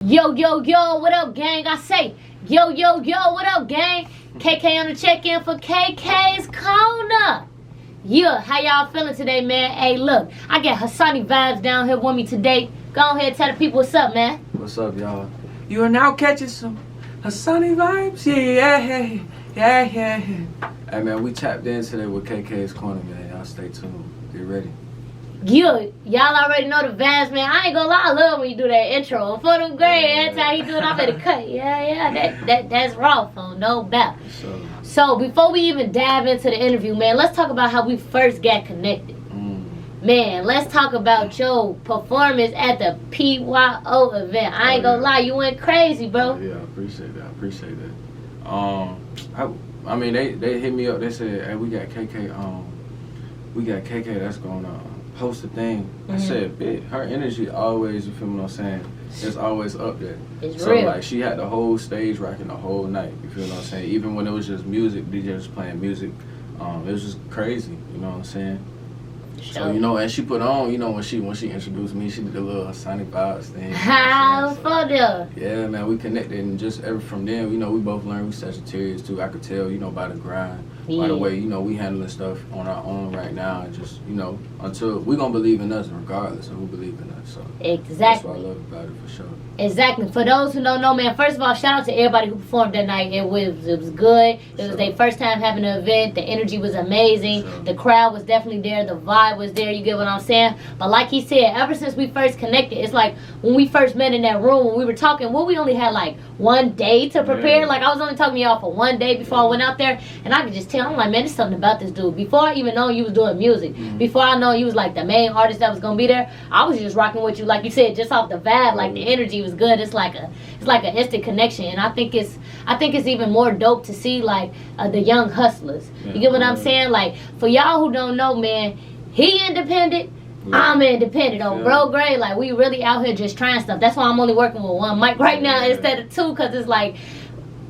Yo, yo, yo, what up, gang? I say, yo, yo, yo, what up, gang? KK on the check-in for KKs Corner. Yeah, how y'all feeling today, man? Hey, look, I got Hasani Vibez down here with me today. Go ahead and tell the people what's up, man. What's up, y'all? You are now catching some Hasani vibes? Yeah. Hey, man, we tapped in today with KKs Corner, man. Y'all stay tuned. Get ready. Yeah, y'all already know the vibes, man. I ain't gonna lie, I love when you do that intro. For them great, every time he do it, I'm ready to cut. Yeah, that's raw, phone, no doubt. So before we even dive into the interview, man, let's talk about how we first got connected. Man, let's talk about your performance at the PYO event. I ain't gonna lie, you went crazy, bro. Yeah, I appreciate that. I mean, they hit me up. They said, "Hey, we got KK that's gonna host the thing." I said, "Bitch, her energy always, you feel what I'm saying? It's always up there." It's so real. Like she had the whole stage rocking the whole night. You feel what I'm saying? Even when it was just music, DJ was playing music. It was just crazy. You know what I'm saying? So, you know, and she put on, you know, when she introduced me, she did the little Hasani Vibez thing. How fun, yeah, man, we connected, and just ever from then, you know, we both learned we Sagittarius too. I could tell, you know, by the grind, by the way, you know, we handling stuff on our own right now, and just, you know, until we gonna believe in us regardless of who believe in us. So exactly. That's what I love about it, for sure. Exactly. For those who don't know, man, first of all, shout out to everybody who performed that night. It was good. It was their first time having an event. The energy was amazing. The crowd was definitely there. The vibe was there. You get what I'm saying? But like he said, ever since we first connected, it's like when we first met in that room, when we were talking, we only had like one day to prepare. Like I was only talking to y'all for one day before I went out there, and I could just tell, I'm like, man, there's something about this dude. Before I even know you was doing music, before I know you was like the main artist that was gonna be there, I was just rocking with you, like you said, just off the vibe. Like the energy was good. It's like an instant connection, and I think it's even more dope to see like the young hustlers. You get what I'm saying? Like for y'all who don't know, man, he independent. I'm independent on bro grade. Like we really out here just trying stuff. That's why I'm only working with one mic right now instead of two, because it's like,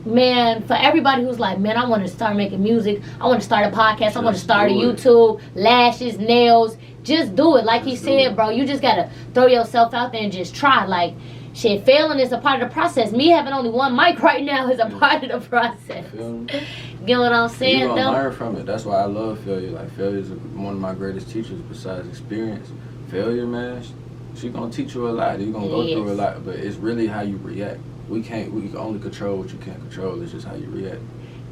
man, for everybody who's like, man, I want to start making music, I want to start a podcast, I want to start a YouTube, lashes, nails, just do it. Like he said, bro, you just gotta throw yourself out there and just try. Like shit, failing is a part of the process. Me having only one mic right now is a part of the process. Get what I'm saying? You gonna learn from it. That's why I love failure. Like failure is one of my greatest teachers besides experience. Failure, man, she gonna teach you a lot. You're gonna go through a lot, but it's really how you react. We can only control what you can't control. It's just how you react.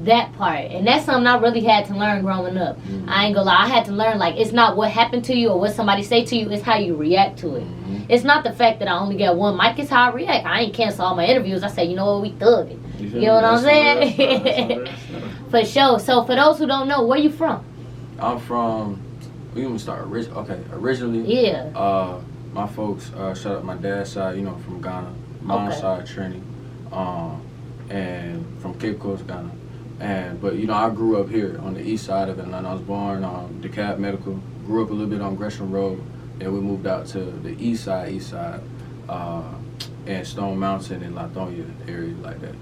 That part, and that's something I really had to learn growing up. I ain't gonna lie, I had to learn, like, it's not what happened to you or what somebody say to you, it's how you react to it. It's not the fact that I only got one mic, it's how I react. I ain't cancel all my interviews. I say, you know what, we thugging. You know what I'm saying? For sure. So for those who don't know, where you from? I'm from, we gonna start originally. My folks, shout out my dad's side, you know, from Ghana. Mom's side, Trinity, and from Cape Coast, Ghana. But you know, I grew up here on the east side of Atlanta. I was born on DeKalb Medical. Grew up a little bit on Gresham Road. Then we moved out to the east side, and Stone Mountain and Latonia area like that.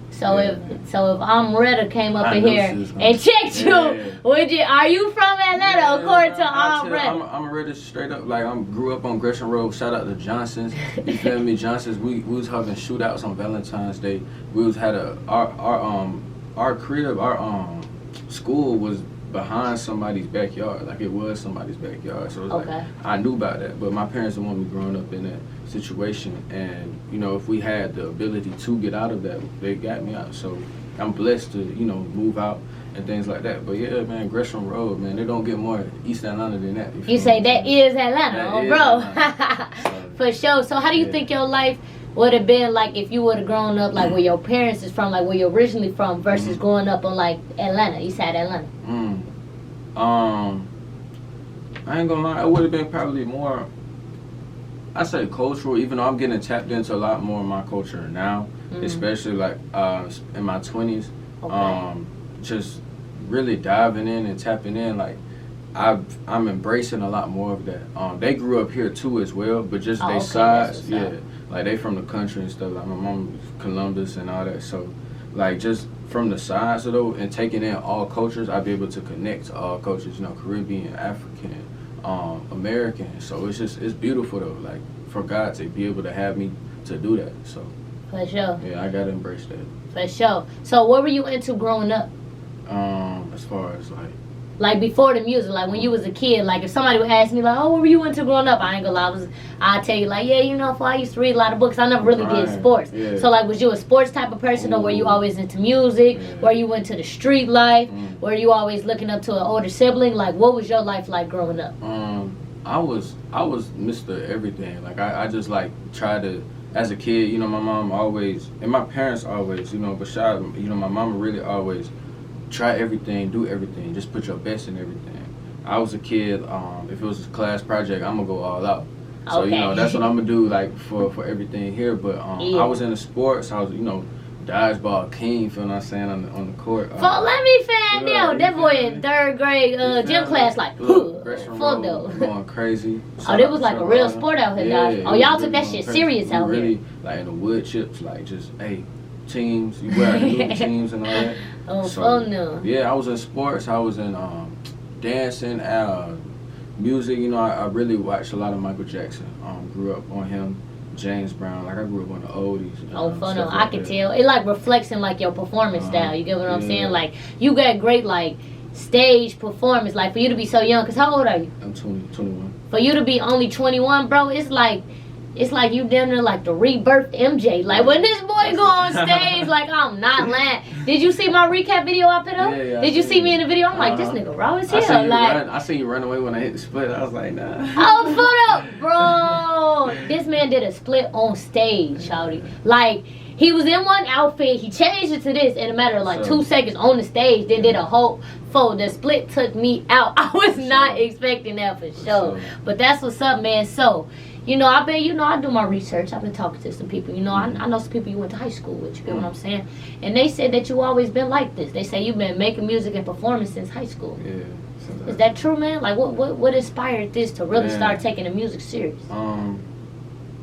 So if Amretta came up in here and checked you, are you from Atlanta? According to Amretta, I'm Amretta straight up. Like grew up on Gresham Road. Shout out to Johnson's. You feel me? Johnson's. We was having shootouts on Valentine's Day. We was had our crib, our school was behind somebody's backyard. Like it was somebody's backyard. So it was like I knew about that, but my parents didn't want me growing up in that situation. And you know, if we had the ability to get out of that, they got me out. So I'm blessed to, you know, move out and things like that. But yeah, man, Gresham Road, man, they don't get more East Atlanta than that. You say that is Atlanta, bro. For sure. So how do you think your life would have been like if you would have grown up like where your parents is from, like where you're originally from, versus growing up on like Atlanta, East Side Atlanta? I ain't gonna lie, it would have been probably more, I say cultural, even though I'm getting tapped into a lot more of my culture now, especially like in my 20s, just really diving in and tapping in. Like I'm embracing a lot more of that. They grew up here too as well, but just they sides, like they from the country and stuff. Like my mom Columbus and all that, so like just from the sides of those and taking in all cultures, I'd be able to connect to all cultures, you know, Caribbean, African, American. So it's beautiful though, like for God to be able to have me to do that. So For sure. yeah, I gotta embrace that. For sure. So what were you into growing up? As far as Like before the music, like when you was a kid, like if somebody would ask me like, oh, what were you into growing up? I ain't gonna lie, I'd tell you like, yeah, you know, I used to read a lot of books. I never really did sports. Yeah. So like, was you a sports type of person, or were you always into music? Yeah. Were you into the street life? Were you always looking up to an older sibling? Like, what was your life like growing up? I was Mr. Everything. Like I just like tried to, as a kid, you know, my mom always, and my parents always, you know, but you know, my mama really always try everything, do everything, just put your best in everything. I was a kid, if it was a class project, I'm gonna go all out. So, you know, that's what I'm gonna do, like, for everything here. But I was in the sports, I was, you know, dodgeball king, feel what I'm saying, on the court. Let me find out. That boy in third grade gym class, like, full though. Going crazy. That was like a real sport out here, guys. Yeah, Y'all took that shit serious out here. Really, like, in the wood chips, like, just, hey, teams, you wear the teams and all that. No. Yeah, I was in sports, I was in dancing, music. You know, I really watched a lot of Michael Jackson. Grew up on him, James Brown. Like I grew up on the oldies. I can tell. It like reflects in like your performance style. You get what I'm saying? Like you got great like stage performance. Like for you to be so young, cause how old are you? I'm 21. For you to be only 21, bro, it's like you damn near like the rebirth MJ. Like when this boy go on stage, like I'm not lying. Did you see my recap video I put up? Yeah, Did you see me in the video? I'm like, this nigga raw as hell. I seen you run away when I hit the split. I was like, nah. Oh, put up, bro. This man did a split on stage, shawty. Like he was in one outfit, he changed it to this in a matter of like 2 seconds on the stage. Then did a whole fold. The split took me out. I was not expecting that for sure. But that's what's up, man. So. You know, I do my research. I've been talking to some people. You know, I know some people you went to high school with. You get what I'm saying? And they said that you always been like this. They say you've been making music and performing since high school. Yeah. Is that true, man? Like, what inspired this to really start taking the music serious?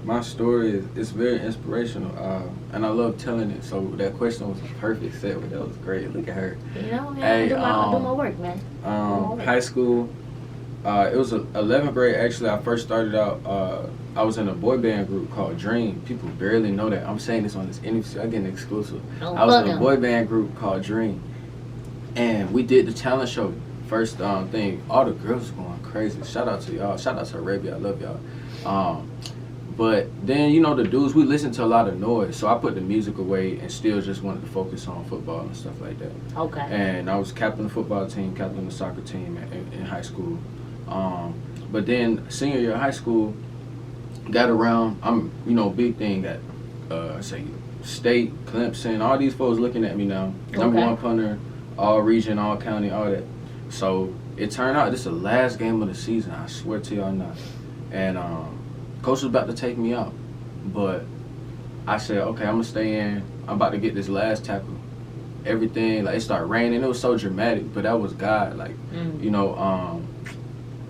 My story is very inspirational, and I love telling it. So that question was a perfect segue. That was great. Look at her. You know, man, I do my work, man. High school. It was 11th grade, actually. I first started out, I was in a boy band group called Dream. People barely know that. I'm saying this on this interview. I get an exclusive. I was in a boy band group called Dream. And we did the talent show. First thing, all the girls were going crazy. Shout out to y'all. Shout out to Arabia. I love y'all. But then, you know, the dudes, we listened to a lot of noise. So I put the music away and still just wanted to focus on football and stuff like that. Okay. And I was captain of the football team, captain of the soccer team in high school. But then senior year of high school, got around, you know, big thing that, say, state, Clemson, all these folks looking at me now. Number one punter, all region, all county, all that. So it turned out this is the last game of the season, I swear to y'all not. And coach was about to take me out. But I said, okay, I'm gonna stay in. I'm about to get this last tackle. Everything, like it started raining. It was so dramatic, but that was God. Like, you know,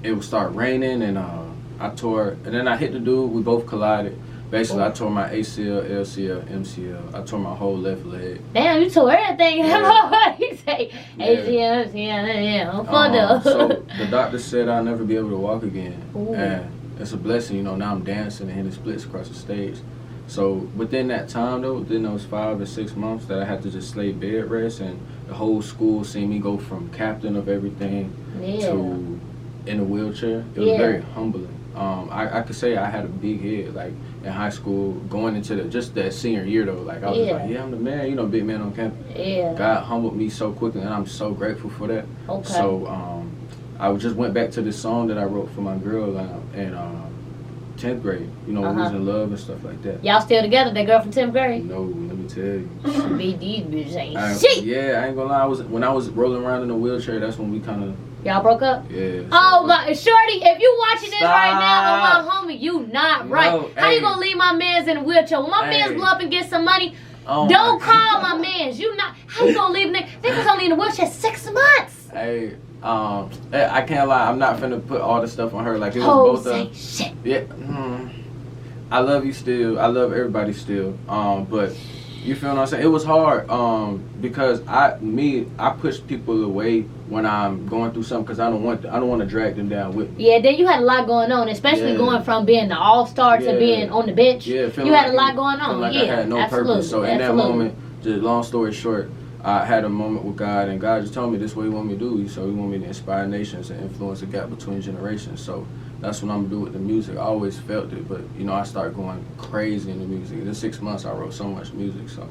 it would start raining and I tore, and then I hit the dude, we both collided. Basically, I tore my ACL, LCL, MCL. I tore my whole left leg. Damn, you tore everything. He say ACL, MCL, so the doctor said I'll never be able to walk again. Ooh. And it's a blessing, you know, now I'm dancing and hitting splits across the stage. So within that time though, within those 5 or 6 months that I had to just lay bed rest, and the whole school seen me go from captain of everything to in a wheelchair. It was very humbling. I could say I had a big head, like in high school, going into just that senior year though. Like I was like, I'm the man, you know, big man on campus. Yeah. God humbled me so quickly, and I'm so grateful for that. Okay. So I just went back to this song that I wrote for my girl in 10th grade. You know, we was in love and stuff like that. Y'all still together? That girl from 10th grade? No, let me tell you. These bitches ain't shit. Yeah, I ain't gonna lie. When I was rolling around in a wheelchair, that's when we kind of. Y'all broke up? Yeah. Oh my, shorty, if you watching this right now, my homie, you not right. No, how you gonna leave my mans in a wheelchair? When my mans blow up and get some money, don't call my mans. You not. How you gonna leave them? They was only in a wheelchair 6 months. Hey, I can't lie. I'm not finna put all the stuff on her. Like it was both of. Shit. Yeah. I love you still. I love everybody still. But You feel what I'm saying? It was hard because I push people away when I'm going through something because I don't want to drag them down with me. Yeah, then you had a lot going on, especially going from being the all-star to being on the bench. Yeah, you had a lot going on. Like yeah, I had no purpose. So in that moment, just long story short, I had a moment with God, and God just told me this is what He want me to do. So He want me to inspire nations and influence a gap between generations. So that's what I'm gonna do with the music. I always felt it, but I started going crazy in the music. In 6 months, I wrote so much music. So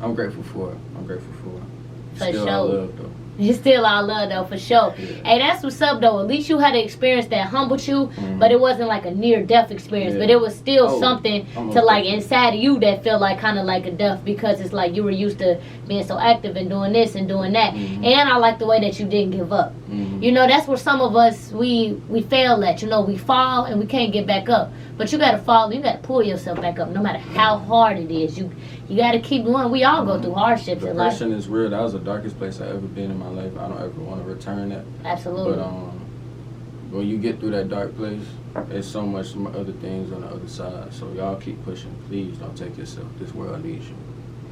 I'm grateful for it. For Still sure. all love though. It's still all love though, for sure. Yeah. Hey, that's what's up though. At least you had an experience that humbled you, but it wasn't like a near-death experience. Yeah. But it was still something to like definitely. inside of you that felt like kind of like a death because it's like you were used to being so active and doing this and doing that. And I like the way that you didn't give up. That's where some of us we fail at. We fall and we can't get back up. But you gotta fall. You gotta pull yourself back up, no matter how hard it is. You gotta keep going. We all go through hardships in life. Depression is real. That was the darkest place I ever been in my life. I don't ever want to return that. Absolutely. But when you get through that dark place, there's so much other things on the other side. So y'all keep pushing. Please don't take yourself. This world needs you.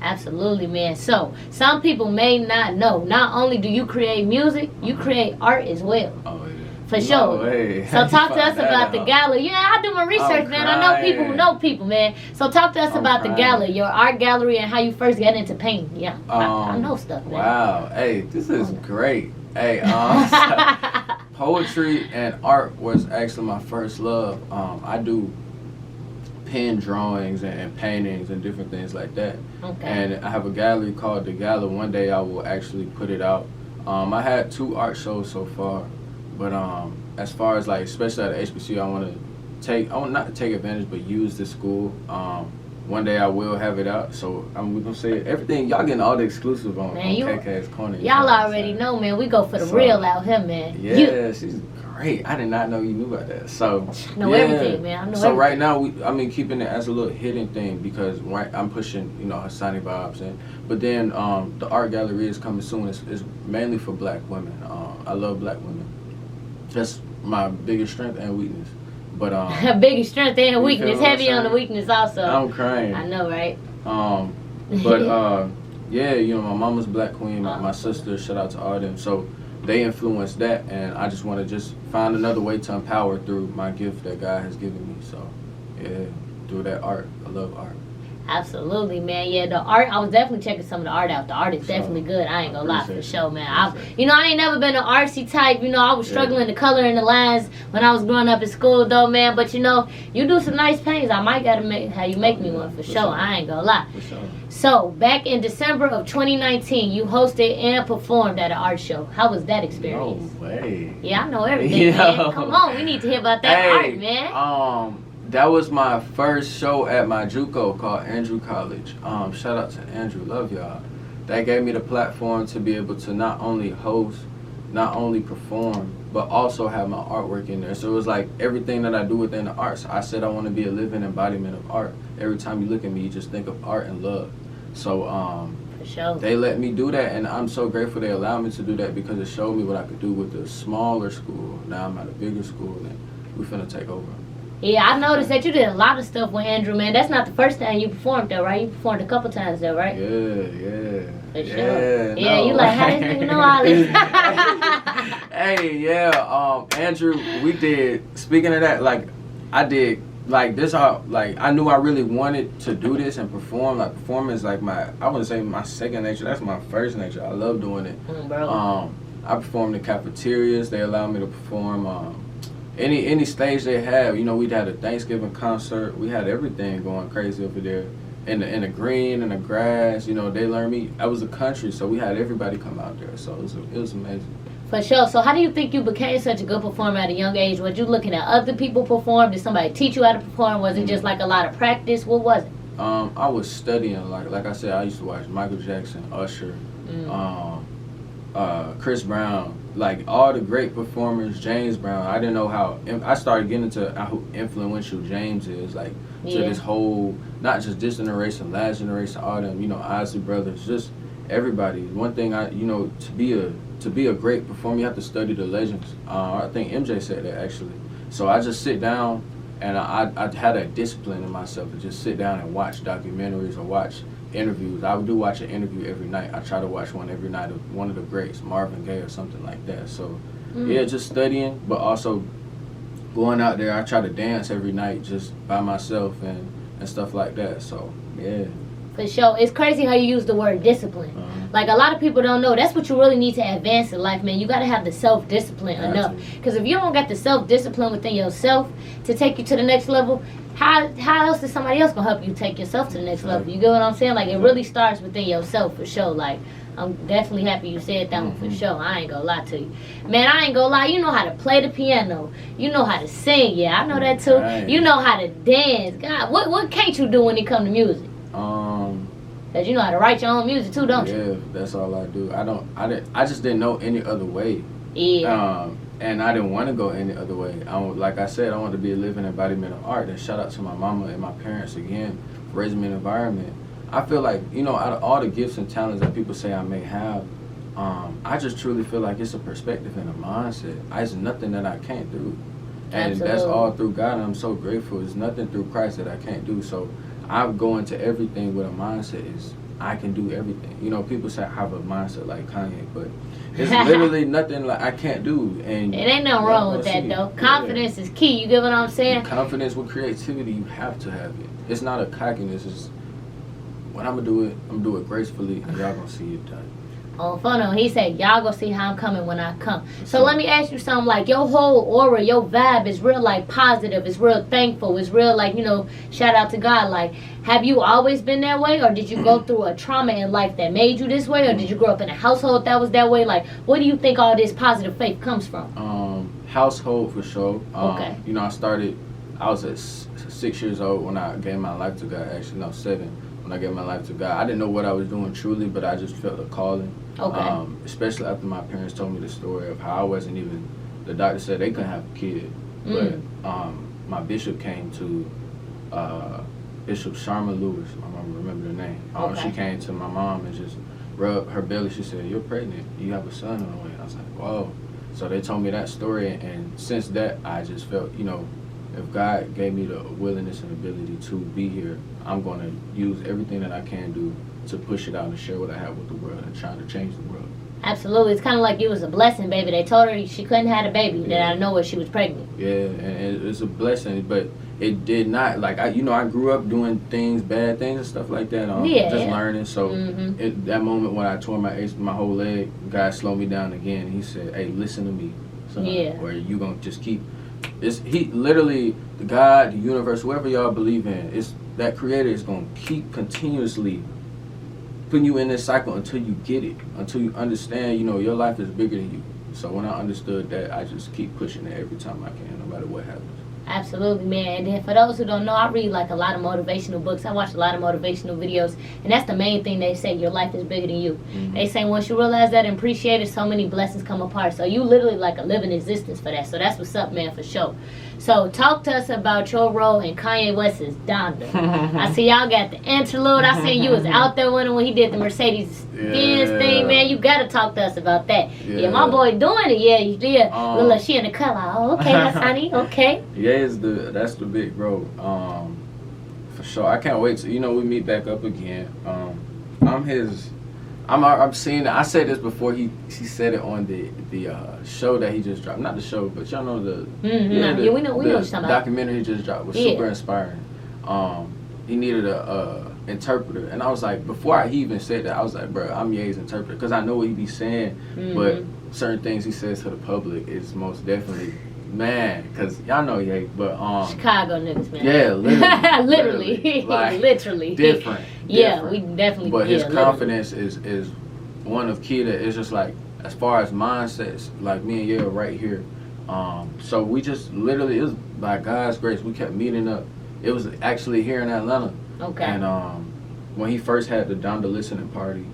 Absolutely, man. So some people may not know. Not only do you create music, you create art as well. Oh yeah. For sure. Way. So talk to us about the gala. Yeah, I do my research, man. I know people who know people, man. So talk to us about the gala, your art gallery, and how you first got into painting. Yeah, I know stuff, man. Wow. Hey, this is great. Hey, poetry and art was actually my first love. I do pen drawings and paintings and different things like that. Okay. And I have a gallery called The Gala. One day I will actually put it out. I had 2 art shows so far. But as far as like, especially at the HBCU, I want not to take advantage, but use the school. One day I will have it out, so we're gonna say everything. Y'all getting all the exclusive on KKs Corner. Y'all already know, man. We go for the real out here, man. Yeah, she's great. I did not know you knew about that. So know everything, man. I know everything. Right now, keeping it as a little hidden thing because I'm pushing, Hasani Vibez, but then the art gallery is coming soon. It's mainly for Black women. I love Black women. That's my biggest strength and weakness. But biggest strength and weakness. Heavy on the weakness also. I'm crying. I know, right? Yeah, my mama's Black queen, my sister, shout out to all them. So they influenced that, and I just want to find another way to empower through my gift that God has given me. So yeah, through that art. I love art. Absolutely, man. Yeah, the art, I was definitely checking some of the art out. The art is definitely good. I ain't gonna lie, for sure, man. I ain't never been an artsy type. I was struggling to color in the lines when I was growing up in school, though, man. But, you do some nice paintings. I might gotta have you make me one, for sure. I ain't gonna lie. For sure. So, back in December of 2019, you hosted and performed at an art show. How was that experience? No way. Yeah, I know everything, man. Come on, we need to hear about that art, man. That was my first show at my JUCO called Andrew College. Shout out to Andrew, love y'all. That gave me the platform to be able to not only host, not only perform, but also have my artwork in there. So it was like everything that I do within the arts. I said I want to be a living embodiment of art. Every time you look at me, you just think of art and love. So for sure. They let me do that, and I'm so grateful they allowed me to do that because it showed me what I could do with the smaller school. Now I'm at a bigger school, and we're finna take over. Yeah, I noticed that you did a lot of stuff with Andrew, man. That's not the first time you performed, though, right? You performed a couple times, though, right? Yeah. For sure. Yeah, you like, how did you know all this? Hey, yeah, Andrew, we did, speaking of that, like, I did, like, this, like, I knew I really wanted to do this and perform. Like, performing is like I wouldn't say my second nature, that's my first nature. I love doing it. Bro. I performed in cafeterias. They allowed me to perform, any stage they have. We'd had a Thanksgiving concert. We had everything going crazy over there. In the green and the grass, they learned me. I was a country, so we had everybody come out there. So it was amazing. For sure. So how do you think you became such a good performer at a young age? Was you looking at other people perform? Did somebody teach you how to perform? Was it just like a lot of practice? What was it? I was studying. Like I said, I used to watch Michael Jackson, Usher, Chris Brown, like all the great performers, James Brown. I didn't know how, I started getting into how influential James is, like to this whole, not just this generation, last generation, all them, Isley Brothers, just everybody. One thing to be a great performer, you have to study the legends. I think MJ said that actually. So I just sit down and I had a discipline in myself to just sit down and watch documentaries or watch interviews. I do watch an interview every night. I try to watch one every night of one of the greats, Marvin Gaye or something like that. So, yeah, just studying, but also going out there. I try to dance every night just by myself and stuff like that. So, yeah. For sure. It's crazy how you use the word discipline. Like, a lot of people don't know. That's what you really need to advance in life, man. You got to have the self-discipline enough. Because if you don't got the self-discipline within yourself to take you to the next level, how else is somebody else going to help you take yourself to the next level? You get what I'm saying? Like, it really starts within yourself, for sure. Like, I'm definitely happy you said that one, for sure. I ain't going to lie to you. Man, I ain't going to lie. You know how to play the piano. You know how to sing. Yeah, I know that, too. Right. You know how to dance. God, what can't you do when it come to music? Cause you know how to write your own music too, don't you? Yeah, that's all I do. I just didn't know any other way. Yeah. And I didn't want to go any other way. Like I said, I wanted to be a living embodiment of art. And shout out to my mama and my parents again for raising me in an environment. I feel like, you know, out of all the gifts and talents that people say I may have, I just truly feel like it's a perspective and a mindset. It's nothing that I can't do. And Absolutely. That's all through God, and I'm so grateful. There's nothing through Christ that I can't do. So I go into everything with a mindset is I can do everything. You know, people say I have a mindset like Kanye, but it's literally nothing like I can't do. And it ain't nothing wrong with that, though. Confidence is key. You get what I'm saying? Confidence with creativity, you have to have it. It's not a cockiness. It's when I'm gonna do it gracefully, and y'all gonna see it done. On phono, he said, y'all gonna see how I'm coming when I come. So let me ask you something, like your whole aura, your vibe is real like positive, it's real thankful, it's real like, you know, shout out to God. Like, have you always been that way, or did you go through a trauma in life that made you this way, or did you grow up in a household that was that way? Like, where do you think all this positive faith comes from? Household for sure. Okay. You know, I was at 6 years old when I gave my life to God. Actually, no, 7. When I gave my life to God, I didn't know what I was doing truly, but I just felt a calling. Okay. Especially after my parents told me the story of how I wasn't even. The doctor said they couldn't have a kid, but my bishop came to Bishop Sharma Lewis. I don't remember the name. She came to my mom and just rubbed her belly. She said, "You're pregnant. You have a son on the way." And I was like, "Whoa!" So they told me that story, and since that, I just felt, you know, if God gave me the willingness and ability to be here, I'm going to use everything that I can do to push it out and share what I have with the world and trying to change the world. Absolutely. It's kind of like it was a blessing, baby. They told her she couldn't have a baby. Then I know she was pregnant. Yeah, and it's a blessing, but it did not, like, I grew up doing things, bad things and stuff like that, just learning. So at that moment when I tore my whole leg, God slowed me down again. He said, "Hey, listen to me, son, or you going to just keep." He literally, the God, the universe, whoever y'all believe in, that creator is going to keep continuously putting you in this cycle until you get it, until you understand, you know, your life is bigger than you. So when I understood that, I just keep pushing it every time I can, no matter what happens. Absolutely, man. And then for those who don't know, I read like a lot of motivational books. I watch a lot of motivational videos, and that's the main thing they say: your life is bigger than you. They say once you realize that and appreciate it, so many blessings come apart. So you literally like a living existence for that. So that's what's up, man, for sure. So talk to us about your role in Kanye West's Donda. I see y'all got the interlude. I seen you was out there with him when he did the Mercedes-Benz thing, man. You gotta talk to us about that. Yeah, my boy doing it. Yeah, you did. Look, she in the cut. Like, oh, okay, Hasani, okay. Yeah, that's the big bro. For sure. I can't wait to, you know, we meet back up again. I'm seeing. I said this before. He said it on the show that he just dropped. Not the show, but y'all know the we know what you're talking about. Documentary he just dropped was super inspiring. He needed a interpreter, and I was like, before he even said that, I was like, bro, I'm Ye's interpreter, because I know what he be saying, but certain things he says to the public is most definitely. Man, because y'all know Ye, but Chicago niggas, man. Yeah, literally. Like, literally. Different. Yeah, we definitely. But his confidence is one of key that is just like, as far as mindsets, like me and Ye are right here. So we just literally, it was by God's grace, we kept meeting up. It was actually here in Atlanta. Okay. And when he first had the Donda listening party,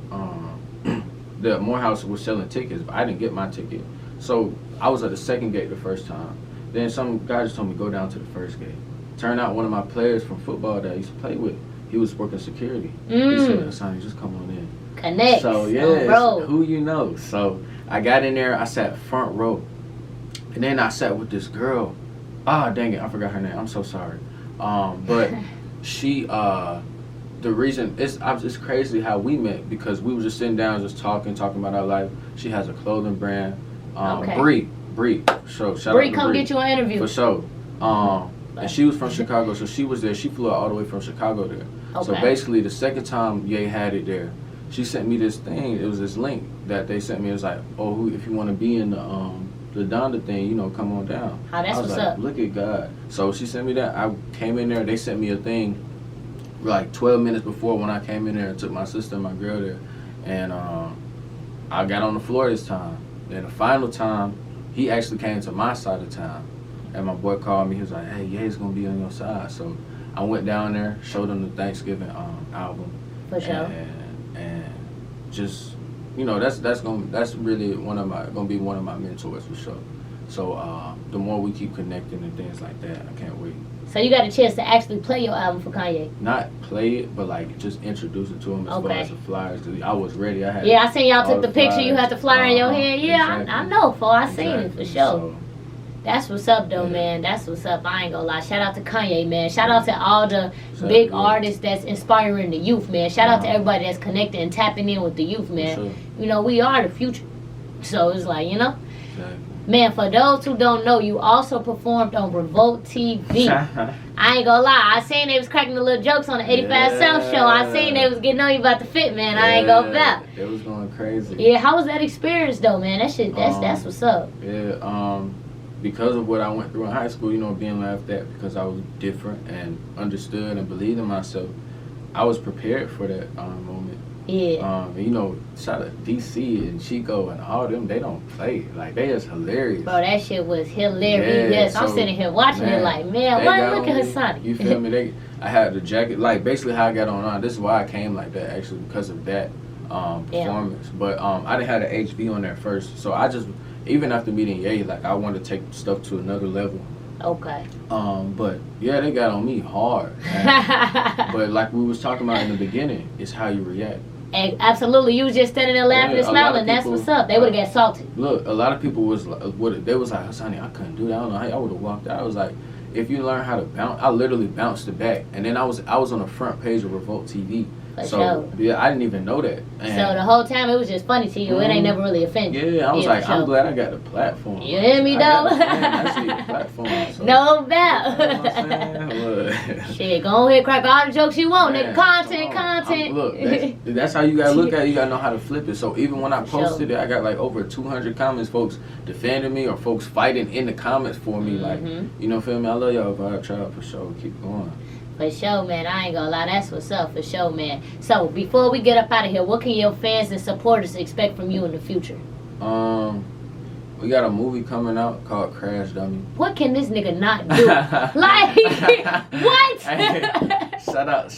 the Morehouse was selling tickets, but I didn't get my ticket. So I was at the second gate the first time. Then some guy just told me go down to the first gate. Turned out one of my players from football that I used to play with, he was working security. He said, "Hasani, just come on in." Connect. So yeah, who you know. So I got in there. I sat front row, and then I sat with this girl. Ah, dang it, I forgot her name. I'm so sorry. But she the reason it's crazy how we met, because we were just sitting down, just talking about our life. She has a clothing brand. Bree. So shout Bree, out to come Bree. get you an interview. For sure. And she was from Chicago, so she was there. She flew all the way from Chicago there. Okay. So basically, the second time Ye had it there, she sent me this thing. It was this link that they sent me. It was like, oh, if you want to be in the Donda thing, you know, come on down. Oh, that's I was what's like, up. look at God. So she sent me that. I came in there. They sent me a thing like 12 minutes before when I came in there and took my sister and my girl there. And I got on the floor this time. Then the final time, he actually came to my side of town. And my boy called me. He was like, hey, Ye's going to be on your side. So I went down there, showed him the Thanksgiving album. For sure. And just, you know, that's really gonna be one of my mentors for sure. So the more we keep connecting and things like that, I can't wait. So you got a chance to actually play your album for Kanye? Not play it, but like just introduce it to him as far as the flyers. I was ready. I had. Yeah, I seen y'all took the picture. Flyers. You had the flyer in your hand. Yeah, exactly. I know. I seen it Exactly. for sure. So, that's what's up, though, man. That's what's up. I ain't gonna lie. Shout out to Kanye, man. Shout out to all the big artists that's inspiring the youth, man. Shout out to everybody that's connected and tapping in with the youth, man. Sure. You know, we are the future. So it's like, you know. Exactly. Man, for those who don't know, you also performed on Revolt TV. I ain't gonna lie. I seen they was cracking the little jokes on the 85 South show. I seen they was getting on you about the fit, man. I ain't gonna bet. It was going crazy. Yeah, how was that experience, though, man? That shit, that's what's up. Yeah, because of what I went through in high school, you know, being laughed at because I was different and understood and believed in myself, I was prepared for that moment. Yeah. You know, shout out DC and Chico and all them, they don't play. Like, they is hilarious. Bro, that shit was hilarious. Yeah, Yes, I'm so, sitting here watching it like, man, what? Look at Hasani. You feel me? I had the jacket, like basically how I got on. This is why I came like that, actually, because of that performance. But I didn't have the HV on there first. So I just, even after meeting Ye, like I wanted to take stuff to another level. Okay. But yeah, they got on me hard. But like we was talking about in the beginning, it's how you react. Absolutely, you was just standing there laughing and smiling. That's what's up. They would have got salty. Look, a lot of people was like, they was like, Hasani, I couldn't do that. I don't know how I would have walked out. I was like, if you learn how to bounce, I literally bounced it back, and then I was on the front page of Revolt TV. For so sure. Yeah, I didn't even know that. And so the whole time it was just funny to you. It ain't never really offended. Yeah, I was like, I'm glad I got the platform. You hear me, though? I see the platform. So. No doubt. You know what I'm saying? Shit, go ahead, crack all the jokes you want, Man, nigga. Content. Look, that's how you gotta look at it. You gotta know how to flip it. So even when I posted it, I got like over 200 comments, folks defending me or folks fighting in the comments for me. Like, you know, feel me? I love y'all, Vibe Tribe, for sure. Keep going. For sure, man. I ain't gonna lie. That's what's up, for sure, man. So, before we get up out of here, what can your fans and supporters expect from you in the future? We got a movie coming out called Crash Dummy. What can this nigga not do? Like, what? Hey, shout out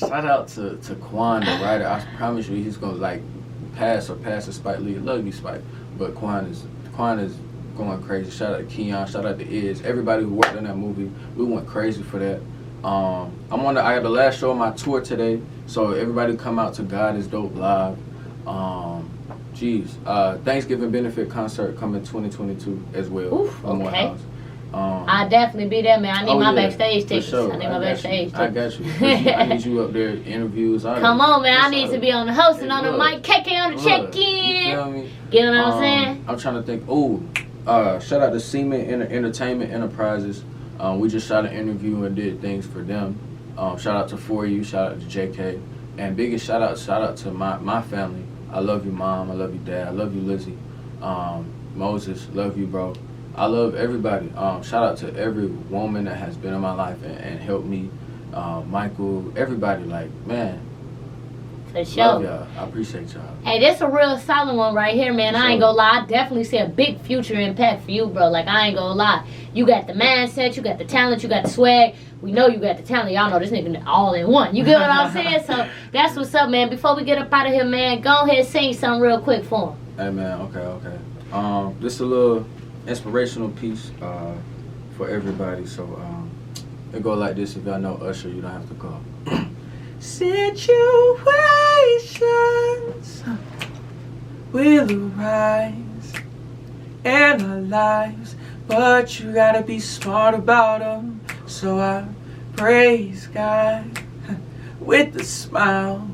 to Quan, the writer. I promise you, he's gonna like pass the Spike Lee. Love you, Spike. But Quan is going crazy. Shout out to Keon. Shout out to Iz. Everybody who worked on that movie. We went crazy for that. I got the last show on my tour today, so everybody come out to God is Dope Live. Thanksgiving benefit concert coming 2022 as well. Oof, okay. I'll definitely be there, man. I need my backstage tickets. Sure. I need my backstage tickets. I got you. I need you up there, interviews. Come on, man. I need to be on the host and on the mic. KK on the check-in. You feel me? You know what I'm saying? I'm trying to think. Shout out to Seaman Entertainment Enterprises. We just shot an interview and did things for them. Shout out to For You, shout out to JK. And biggest shout out to my family. I love you, Mom. I love you, Dad. I love you, Lizzie. Moses, love you, bro. I love everybody. Shout out to every woman that has been in my life and helped me. Michael, everybody, like, man. For sure. Love y'all. I appreciate y'all. Hey, this a real solid one right here, man. I ain't gonna lie. I definitely see a big future impact for you, bro. Like, I ain't gonna lie. You got the mindset, you got the talent, you got the swag. We know you got the talent. Y'all know this nigga all in one. You get what I'm saying? So, that's what's up, man. Before we get up out of here, man, go ahead and sing something real quick for him. Hey, man. Okay. This a little inspirational piece for everybody. So, it go like this. If y'all know Usher, you don't have to call. Situations will arise in our lives, but you gotta be smart about them. So I praise God with a smile.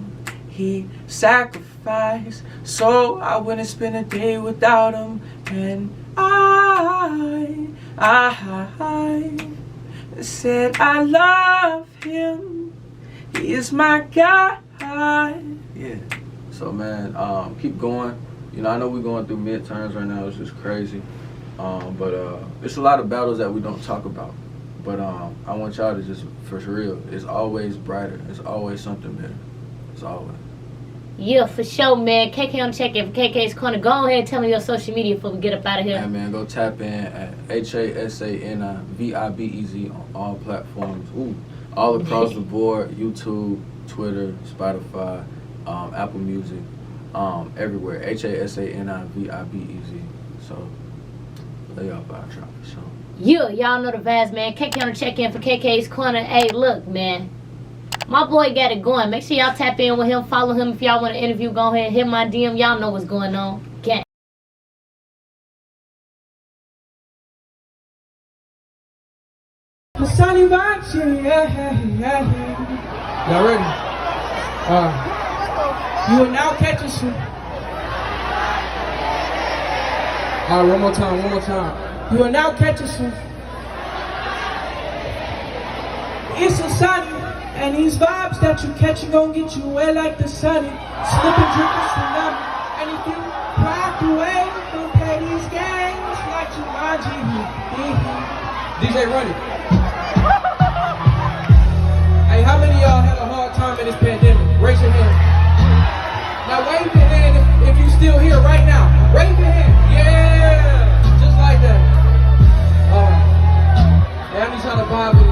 He sacrificed so I wouldn't spend a day without him. And I said I love him. He is my guy. Yeah. So man, keep going. You know, I know we're going through midterms right now. It's just crazy. But it's a lot of battles that we don't talk about. But I want y'all to just, for real, it's always brighter. It's always something better. It's always. Yeah, for sure, man. KK on the check-in for KK's Corner. Go ahead and tell me your social media before we get up out of here. Hey, man, go tap in at Hasani Vibez on all platforms. Ooh, all across the board. YouTube, Twitter, Spotify, Apple Music, everywhere. Hasani Vibez. So, lay y'all by a drop for sure. Yeah, y'all know the vibes, man. KK on the check-in for KK's Corner. Hey, look, man. My boy got it going. Make sure y'all tap in with him. Follow him if y'all want to interview. Go ahead, hit my DM. Y'all know what's going on. Gang. Hasani Vibez, yeah. Y'all ready? You are now catching some. One more time. You are now catching some. It's Hasani, and these vibes that you catching gon' get you wet like the sunny. Slipping, drinking, tsunami. And if you crack away, don't play these games like Jumanji. DJ, run it. Hey, how many of y'all had a hard time in this pandemic? Raise your hand. Now wave your hand if you still here right now. Wave your hand. Yeah, just like that. Yeah, I need y'all to vibe with